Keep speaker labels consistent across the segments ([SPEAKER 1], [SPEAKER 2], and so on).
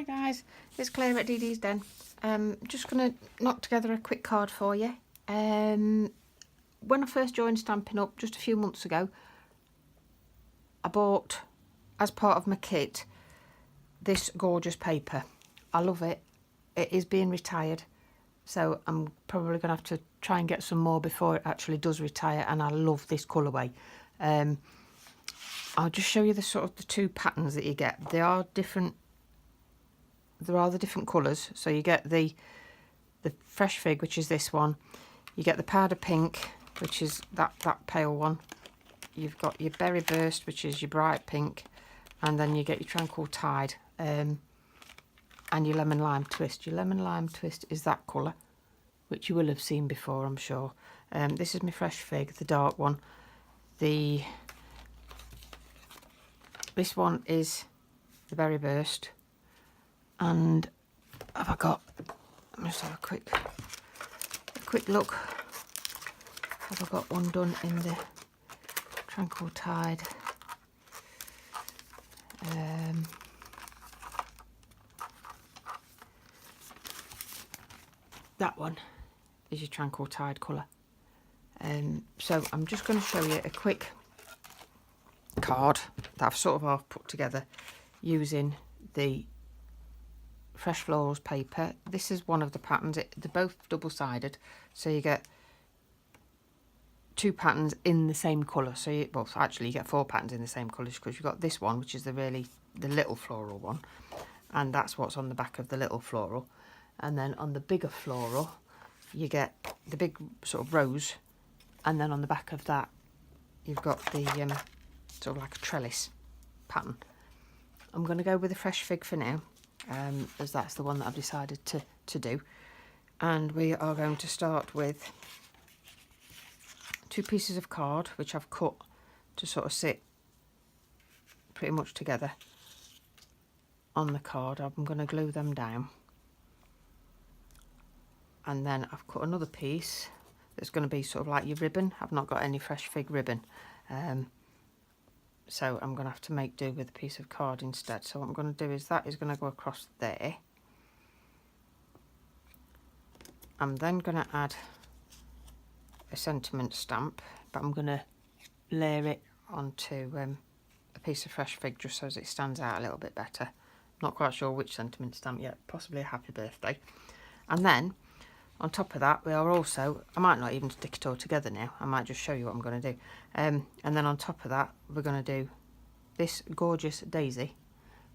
[SPEAKER 1] Hi guys, it's Claire at DD's Den. Just going to knock together a quick card for you. When I first joined Stampin' Up just a few months ago, I bought, as part of my kit, this gorgeous paper. I love it. It is being retired, so I'm probably going to have to try and get some more before it actually does retire, and I love this colourway. I'll just show you the two patterns that you get. They are different. There are the different colours. So you get the fresh fig, which is this one. You get the powder pink, which is that pale one. You've got your berry burst, which is your bright pink, and then you get your tranquil tide, and your lemon lime twist. Your lemon lime twist is that colour, which you will have seen before, I'm sure. This is my fresh fig, the dark one. This one is the berry burst. And have I got, let me just have a quick look. Have I got one done in the tranquil tide? That one is your tranquil tide colour. So I'm just going to show you a quick card that I've sort of half put together using the Fresh Florals paper. This is one of the patterns. They're both double-sided, so you get two patterns in the same colour. So you get four patterns in the same colours, because you've got this one, which is the little floral one, and that's what's on the back of the little floral. And then on the bigger floral, you get the big sort of rose, and then on the back of that, you've got the sort of like a trellis pattern. I'm going to go with the fresh fig for now, as that's the one that I've decided to do. And we are going to start with two pieces of card, which I've cut to sort of sit pretty much together on the card. I'm going to glue them down. And then I've cut another piece that's going to be sort of like your ribbon. I've not got any fresh fig ribbon. So I'm going to have to make do with a piece of card instead. So what I'm going to do is that is going to go across there. I'm then going to add a sentiment stamp, but I'm going to layer it onto a piece of fresh fig just so as it stands out a little bit better. Not quite sure which sentiment stamp yet, possibly a happy birthday. And then on top of that, we are also, I might not even stick it all together now, I might just show you what I'm going to do. And then on top of that, we're going to do this gorgeous daisy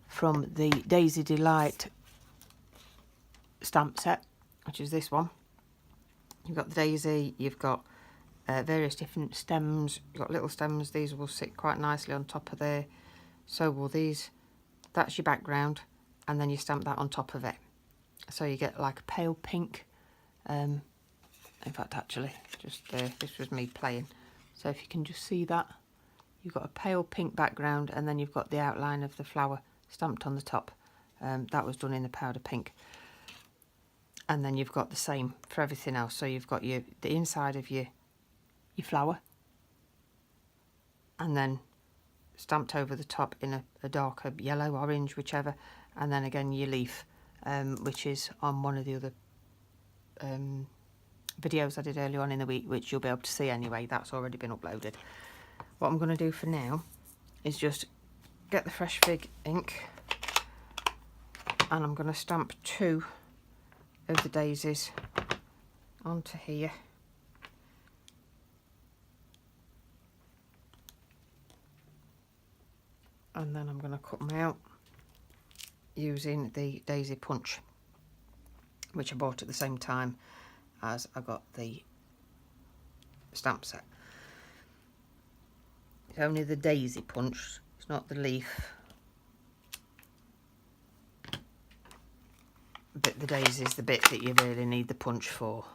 [SPEAKER 1] from the Daisy Delight stamp set, which is this one. You've got the daisy, you've got various different stems, you've got little stems. These will sit quite nicely on top of there, so will these. That's your background, and then you stamp that on top of it, so you get like a pale pink. In fact, actually, just this was me playing, so if you can just see that, you've got a pale pink background, and then you've got the outline of the flower stamped on the top. That was done in the powder pink. And then you've got the same for everything else. So you've got the inside of your flower, and then stamped over the top in a darker yellow, orange, whichever, and then again your leaf, which is on one of the other videos I did earlier on in the week, which you'll be able to see anyway. That's already been uploaded. What I'm going to do for now is just get the fresh fig ink, and I'm going to stamp two of the daisies onto here. And then I'm going to cut them out using the daisy punch, which I bought at the same time as I got the stamp set. It's only the daisy punch, it's not the leaf. But the daisy is the bit that you really need the punch for.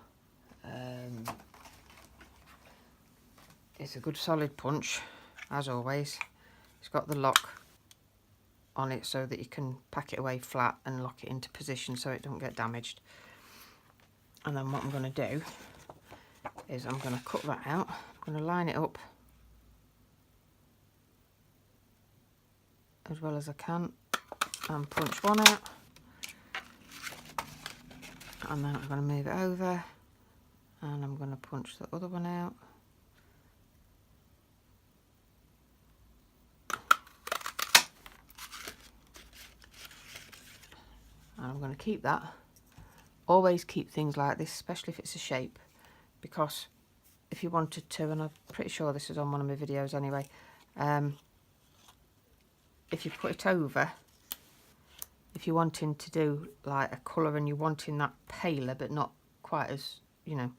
[SPEAKER 1] It's a good solid punch, as always. It's got the lock on it so that you can pack it away flat and lock it into position so it don't get damaged. And then what I'm going to do is I'm going to cut that out. I'm going to line it up as well as I can and punch one out And then I'm going to move it over and I'm going to punch the other one out. And I'm going to keep that. Always keep things like this, especially if it's a shape, because if you wanted to, and I'm pretty sure this is on one of my videos anyway, if you put it over, if you're wanting to do like a colour and you're wanting that paler but not quite as, you know,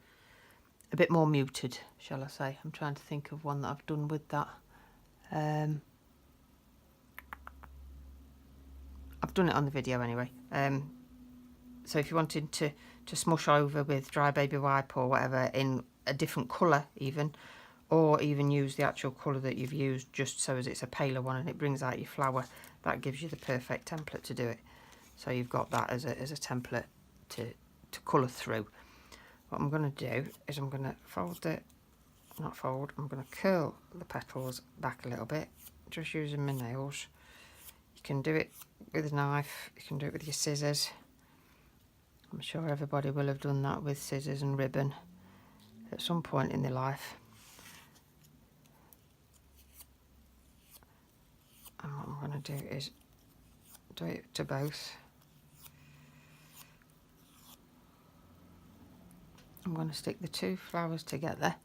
[SPEAKER 1] a bit more muted, shall I say. I'm trying to think of one that I've done with that. I've done it on the video anyway. So if you wanted to smush over with dry baby wipe or whatever in a different colour even, or even use the actual colour that you've used just so as it's a paler one and it brings out your flower, that gives you the perfect template to do it. So you've got that as a template to colour through. What I'm going to do is I'm going to I'm going to curl the petals back a little bit, just using my nails. You can do it with a knife, you can do it with your scissors. I'm sure everybody will have done that with scissors and ribbon at some point in their life. And what I'm going to do is do it to both. I'm going to stick the two flowers together.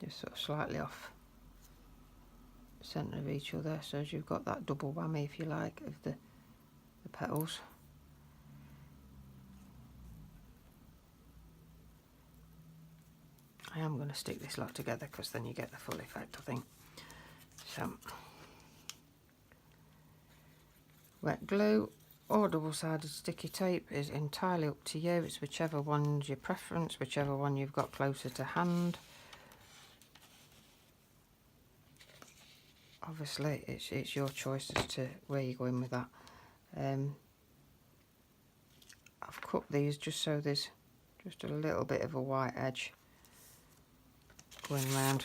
[SPEAKER 1] Just sort of slightly off the centre of each other, so as you've got that double whammy, if you like, of the petals. I am going to stick this lot together because then you get the full effect, I think. So, wet glue or double-sided sticky tape is entirely up to you. It's whichever one's your preference, whichever one you've got closer to hand. Obviously, it's your choice as to where you're going with that. I've cut these just so there's just a little bit of a white edge going round.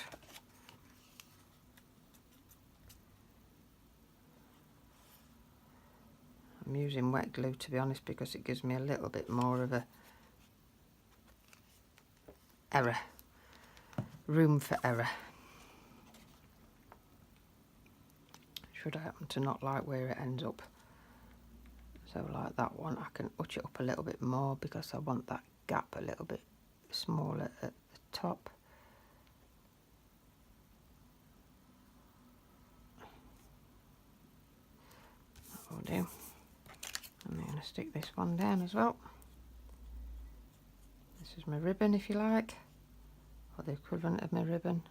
[SPEAKER 1] I'm using wet glue, to be honest, because it gives me a little bit more of a room for error. Should I happen to not like where it ends up. So like that one, I can touch it up a little bit more because I want that gap a little bit smaller at the top. That will do. And I'm going to stick this one down as well. This is my ribbon, if you like, or the equivalent of my ribbon.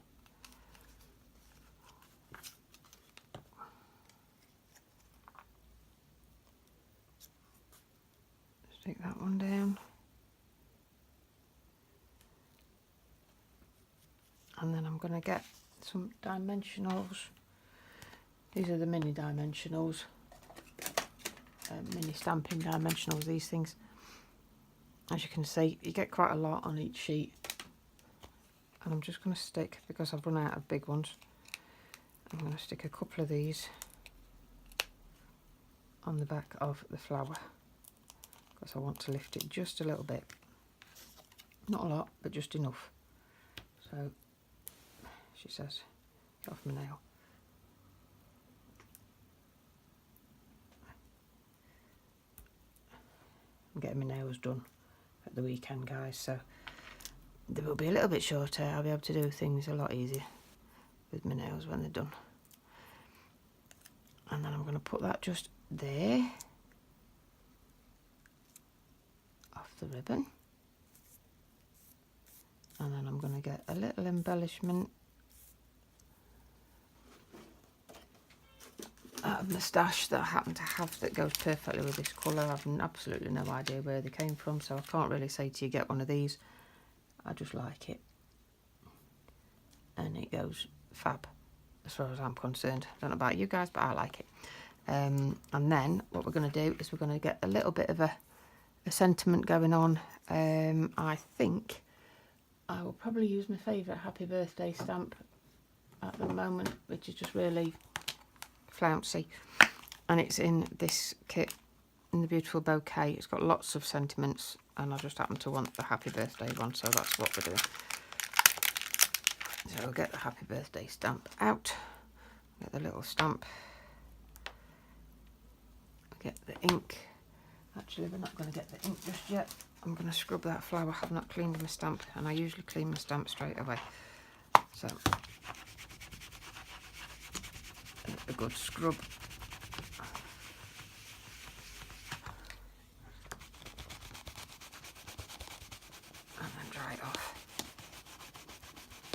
[SPEAKER 1] Stick that one down. And then I'm going to get some dimensionals. These are the mini dimensionals. Mini stamping dimensionals, these things. As you can see, you get quite a lot on each sheet. And I'm just going to stick, because I've run out of big ones, I'm going to stick a couple of these on the back of the flower, because I want to lift it just a little bit. Not a lot, but just enough. So, she says, get off my nail. I'm getting my nails done at the weekend, guys, so they will be a little bit shorter. I'll be able to do things a lot easier with my nails when they're done. And then I'm going to put that just there off the ribbon. And then I'm going to get a little embellishment out of the stash that I happen to have that goes perfectly with this colour. I've absolutely no idea where they came from, so I can't really say to you get one of these. I just like it. And it goes fab as far as I'm concerned. I don't know about you guys, but I like it. And then what we're going to do is we're going to get a little bit of a sentiment going on. I think I will probably use my favourite happy birthday stamp at the moment, which is just really flouncy, and it's in this kit in the beautiful bouquet. It's got lots of sentiments, and I just happen to want the happy birthday one, so that's what we're doing. So we'll get the happy birthday stamp out, get the little stamp, get the ink. Actually, we're not going to get the ink just yet. I'm going to scrub that flower. I have not cleaned my stamp, and I usually clean my stamp straight away. So, a good scrub. And then dry it off.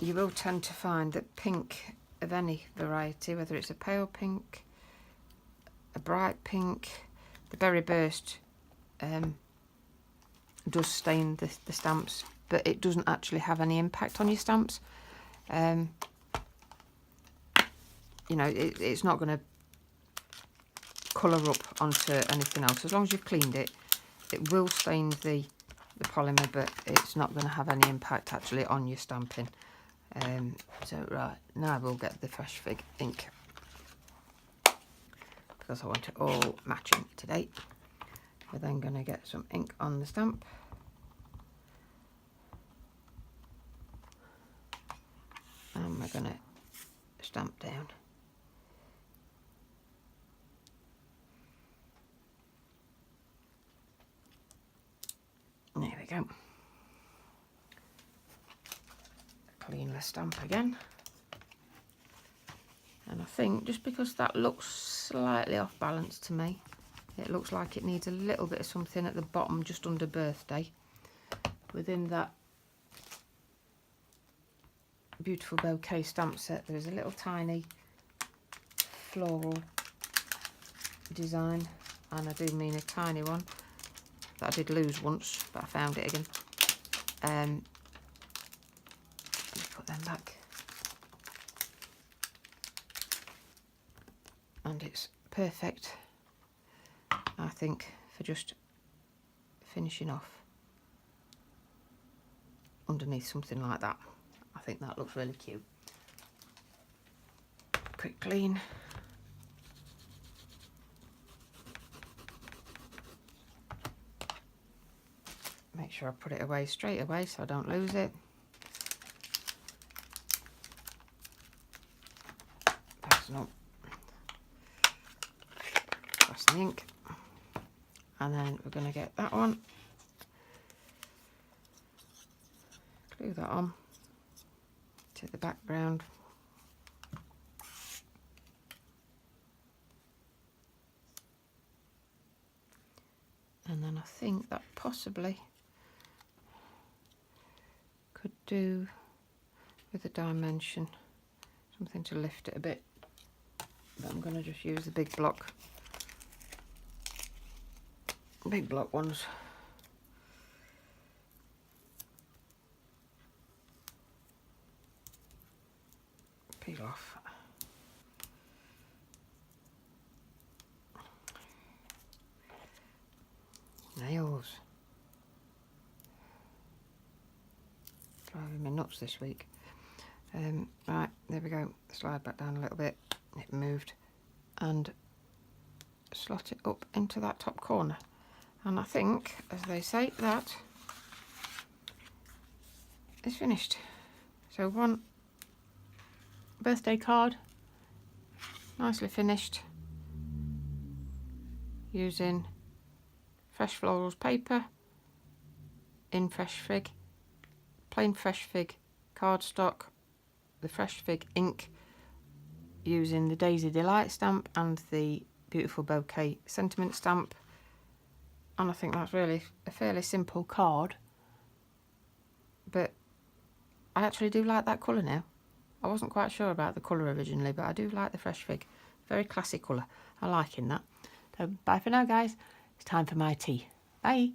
[SPEAKER 1] You will tend to find that pink of any variety, whether it's a pale pink, a bright pink, the Berry Burst does stain the stamps, but it doesn't actually have any impact on your stamps. You know, it's not going to colour up onto anything else. As long as you've cleaned it, it will stain the polymer, but it's not going to have any impact actually on your stamping. So right, now we'll get the Fresh Fig ink, because I want it all matching today. We're then going to get some ink on the stamp. And we're going to stamp down. There we go. Clean the stamp again. And I think just because that looks slightly off balance to me, it looks like it needs a little bit of something at the bottom just under birthday. Within that beautiful bouquet stamp set, there is a little tiny floral design, and I do mean a tiny one that I did lose once, but I found it again. Let's put them back. And it's perfect, I think, for just finishing off underneath something like that. I think that looks really cute. Quick clean. Make sure I put it away straight away so I don't lose it. Fasten up. That's the ink. And then we're going to get that one. Glue that on to the background. And then I think that possibly could do with a dimension, something to lift it a bit. But I'm going to just use the big block ones. Peel off. Nails. Driving me nuts this week. Right, there we go. Slide back down a little bit. It moved. And slot it up into that top corner. And I think, as they say, that is finished. So one birthday card, nicely finished, using Fresh Florals paper in Fresh Fig, plain Fresh Fig cardstock, the Fresh Fig ink, using the Daisy Delight stamp and the beautiful bouquet sentiment stamp. And I think that's really a fairly simple card, but I actually do like that colour now. I wasn't quite sure about the colour originally, but I do like the Fresh Fig. Very classy colour. I'm liking that. So bye for now, guys. It's time for my tea. Bye.